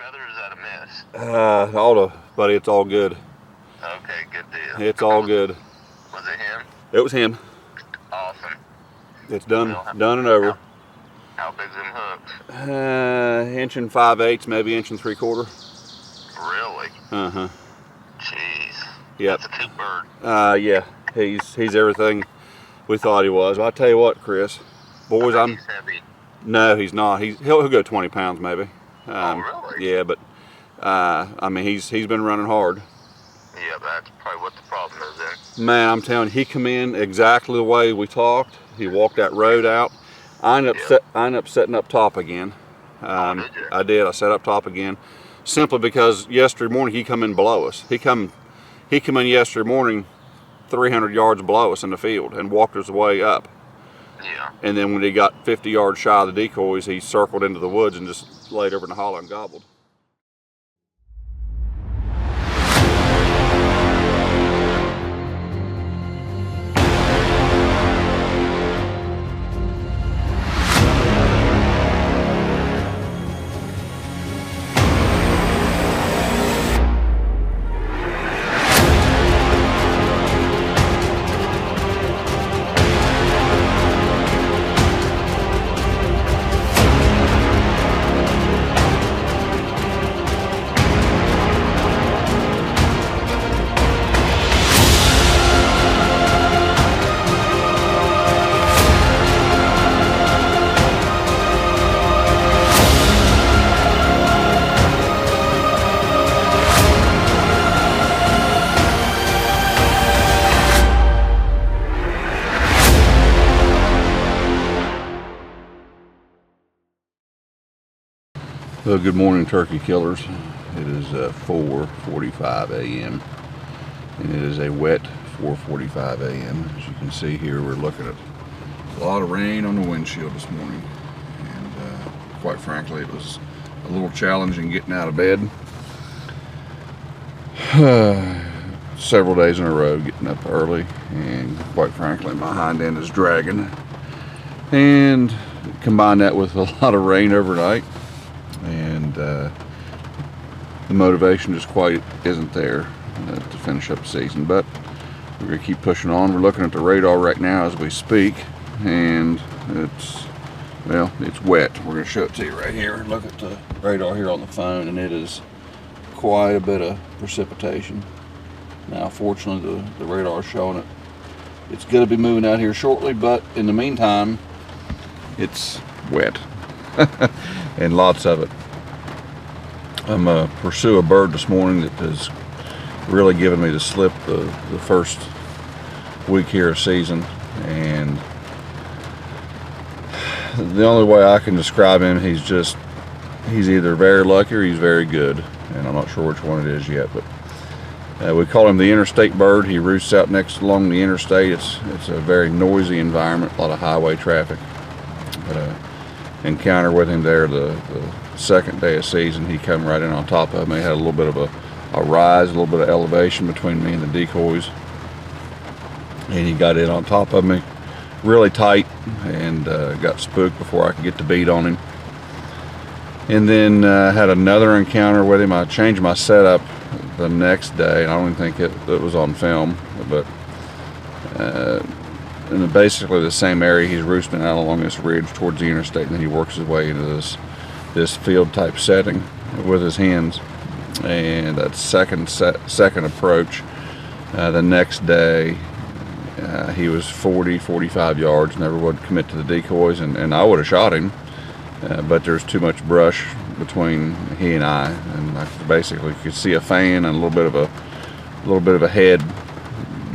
feather or is that a miss? Buddy, it's all good. Okay, good deal. It's all good. Was it him? It was him. Awesome. It's done and over. How big's them hooks? 1 5/8, maybe 1 3/4. Really? Uh-huh. Jeez. Yep. That's a cute bird. Yeah. He's everything we thought he was. Well, I tell you what, Chris. Boys, He's heavy. No, he's not. He'll go 20 pounds maybe. Oh, really? Yeah, but I mean he's been running hard. Yeah, that's probably what the problem is then. Man, I'm telling you, he come in exactly the way we talked. He walked that road out. I ended up setting up top again. Did you? I did. I set up top again, simply because yesterday morning he come in below us. He come in yesterday morning 300 yards below us in the field and walked his way up. Yeah. And then when he got 50 yards shy of the decoys, he circled into the woods and just laid over in the hollow and gobbled. Well, good morning, turkey killers. It is 4:45 a.m. and it is a wet 4:45 a.m. As you can see here, we're looking at a lot of rain on the windshield this morning, and quite frankly, it was a little challenging getting out of bed. Several days in a row, getting up early, and quite frankly, my hind end is dragging. And combine that with a lot of rain overnight, and the motivation just quite isn't there to finish up the season. But we're gonna keep pushing on. We're looking at the radar right now as we speak, and it's wet. We're gonna show it to you right here. Look at the radar here on the phone, and it is quite a bit of precipitation. Now, fortunately, the radar is showing it. It's gonna be moving out here shortly, but in the meantime, it's wet. And lots of it. I'm pursue a bird this morning that has really given me the slip the first week here of season, and the only way I can describe him, he's either very lucky or he's very good, and I'm not sure which one it is yet. But we call him the Interstate Bird. He roosts out along the interstate. It's a very noisy environment, a lot of highway traffic. But encounter with him there the second day of season, he come right in on top of me. Had a little bit of a rise, a little bit of elevation between me and the decoys, and he got in on top of me really tight, and got spooked before I could get the beat on him. And then had another encounter with him. I changed my setup the next day, and I don't even think it was on film, but in basically the same area. He's roosting out along this ridge towards the interstate, and then he works his way into this field type setting with his hens. And that second approach, the next day, he was 45 yards, never would commit to the decoys, and I would have shot him, but there's too much brush between he and I basically could see a fan and a little bit of a head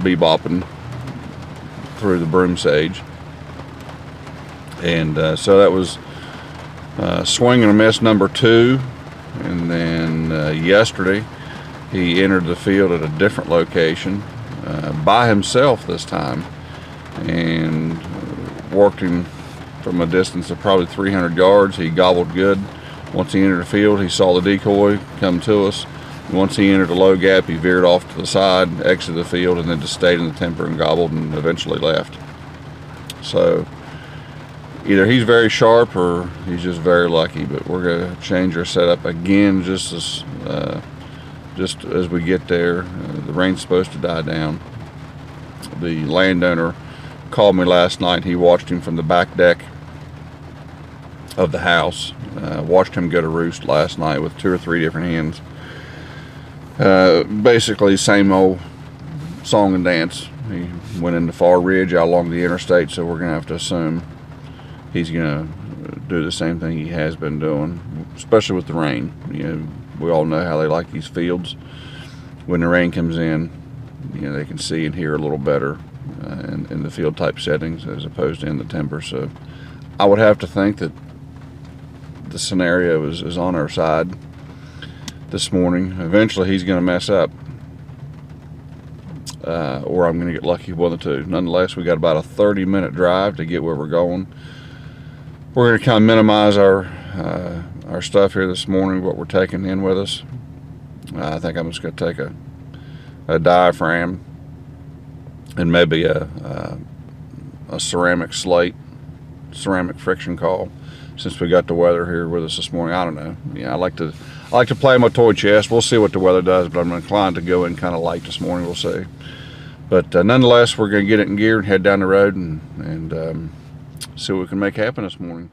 bebopping through the broom sage. And so that was swing and a miss number 2. And then yesterday he entered the field at a different location by himself this time, and worked him from a distance of probably 300 yards. He gobbled good. Once he entered the field, he saw the decoy come to us. Once he entered a low gap, he veered off to the side, exited the field, and then just stayed in the timber and gobbled, and eventually left. So either he's very sharp or he's just very lucky. But we're going to change our setup again just as we get there. The rain's supposed to die down. The landowner called me last night. He watched him from the back deck of the house. Watched him go to roost last night with 2 or 3 different hens. Basically same old song and dance. He went into Far Ridge out along the interstate, so we're going to have to assume he's going to do the same thing he has been doing, especially with the rain. You know, we all know how they like these fields. When the rain comes in, you know, they can see and hear a little better in the field type settings as opposed to in the timber. So I would have to think that the scenario is on our side this morning. Eventually he's going to mess up, or I'm going to get lucky with one of the two. Nonetheless, we got about a 30-minute drive to get where we're going. We're going to kind of minimize our stuff here this morning, what we're taking in with us. I think I'm just going to take a diaphragm and maybe a ceramic slate, ceramic friction call, since we got the weather here with us this morning. I don't know. Yeah, I like to play my toy chest. We'll see what the weather does, but I'm inclined to go in kind of light this morning. We'll see. But nonetheless, we're going to get it in gear and head down the road and see what we can make happen this morning.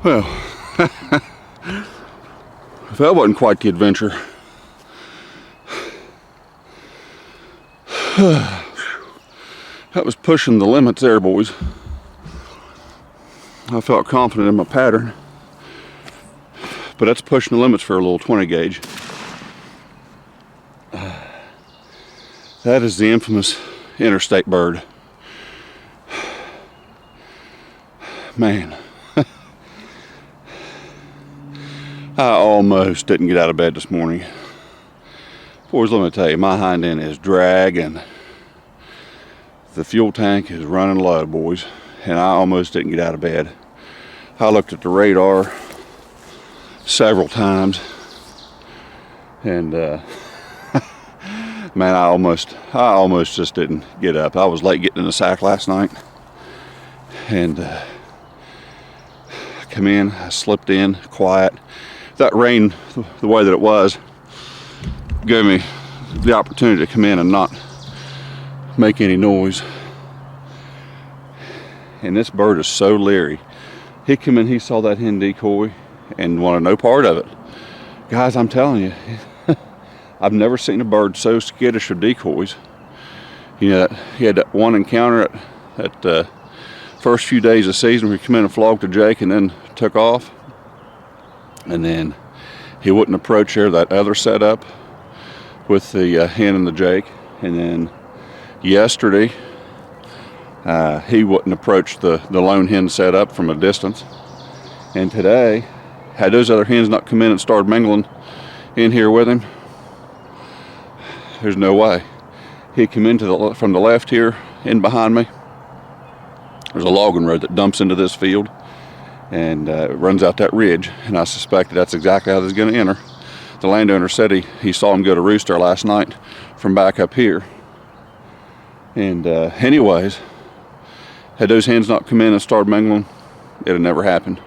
Well, that wasn't quite the adventure. That was pushing the limits there, boys. I felt confident in my pattern, but that's pushing the limits for a little 20 gauge. That is the infamous Interstate Bird. Man, I almost didn't get out of bed this morning. Boys, let me tell you, my hind end is dragging. The fuel tank is running low, boys, and I almost didn't get out of bed. I looked at the radar several times, and man, I almost just didn't get up. I was late getting in the sack last night, and I come in, I slipped in quiet. That rain, the way that it was, gave me the opportunity to come in and not make any noise. And this bird is so leery. He come in, he saw that hen decoy and wanted no part of it. Guys, I'm telling you, I've never seen a bird so skittish of decoys. You know, he had that one encounter at the first few days of season where he come in and flogged a Jake and then took off. And then he wouldn't approach there, that other setup with the hen and the Jake. And then yesterday, he wouldn't approach the lone hen setup from a distance. And today, had those other hens not come in and started mingling in here with him, there's no way. He come into from the left here, in behind me. There's a logging road that dumps into this field and runs out that ridge, and I suspect that's exactly how this is going to enter. The landowner said he saw him go to roost there last night from back up here. And anyways, had those hens not come in and started mingling, it had never happened.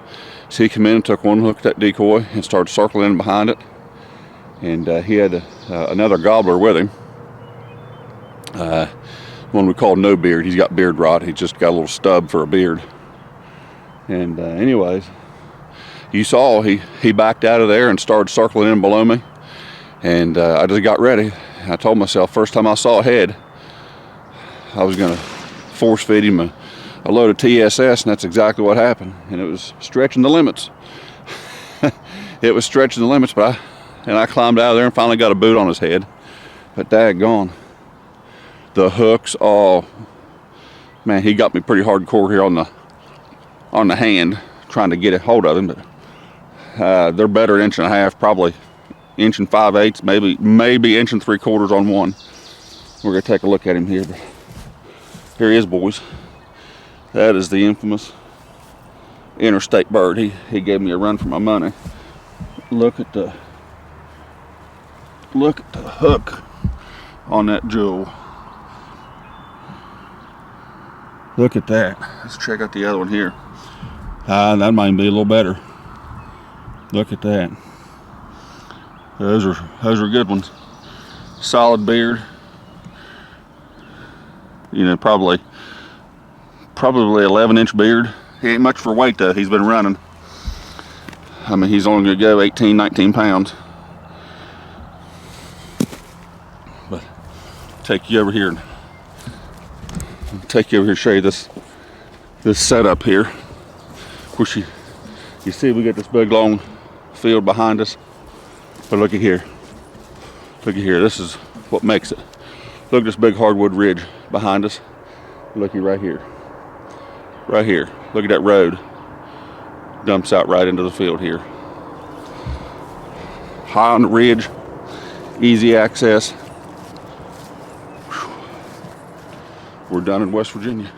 So he come in and took one look at that decoy and started circling in behind it. And he had another gobbler with him. One we call no beard. He's got beard rot. He's just got a little stub for a beard. And anyways, you saw he backed out of there and started circling in below me. And I just got ready. I told myself, first time I saw a head, I was going to force feed him a load of TSS, and that's exactly what happened. And it was stretching the limits. It was stretching the limits, but I climbed out of there and finally got a boot on his head. But daggone, the hooks, oh man, he got me pretty hardcore here on the hand, trying to get a hold of him. But they're better at 1.5 inches, probably 1 5/8 inches, maybe 1 3/4 inches on one. We're gonna take a look at him here. But here he is, boys. That is the infamous Interstate Bird. He gave me a run for my money. Look at the hook on that jewel. Look at that. Let's check out the other one here. That might be a little better. Look at that. Those are good ones. Solid beard. You know, probably 11-inch beard. He ain't much for weight though. He's been running. I mean, he's only gonna go 18, 19 pounds. But take you over here and show you this setup here. Of course, you see we got this big long field behind us. But look at here. Look at here. This is what makes it. Look at this big hardwood ridge behind us. Looky right here. Right here. Look at that road. Dumps out right into the field here. High on the ridge. Easy access. We're done in West Virginia.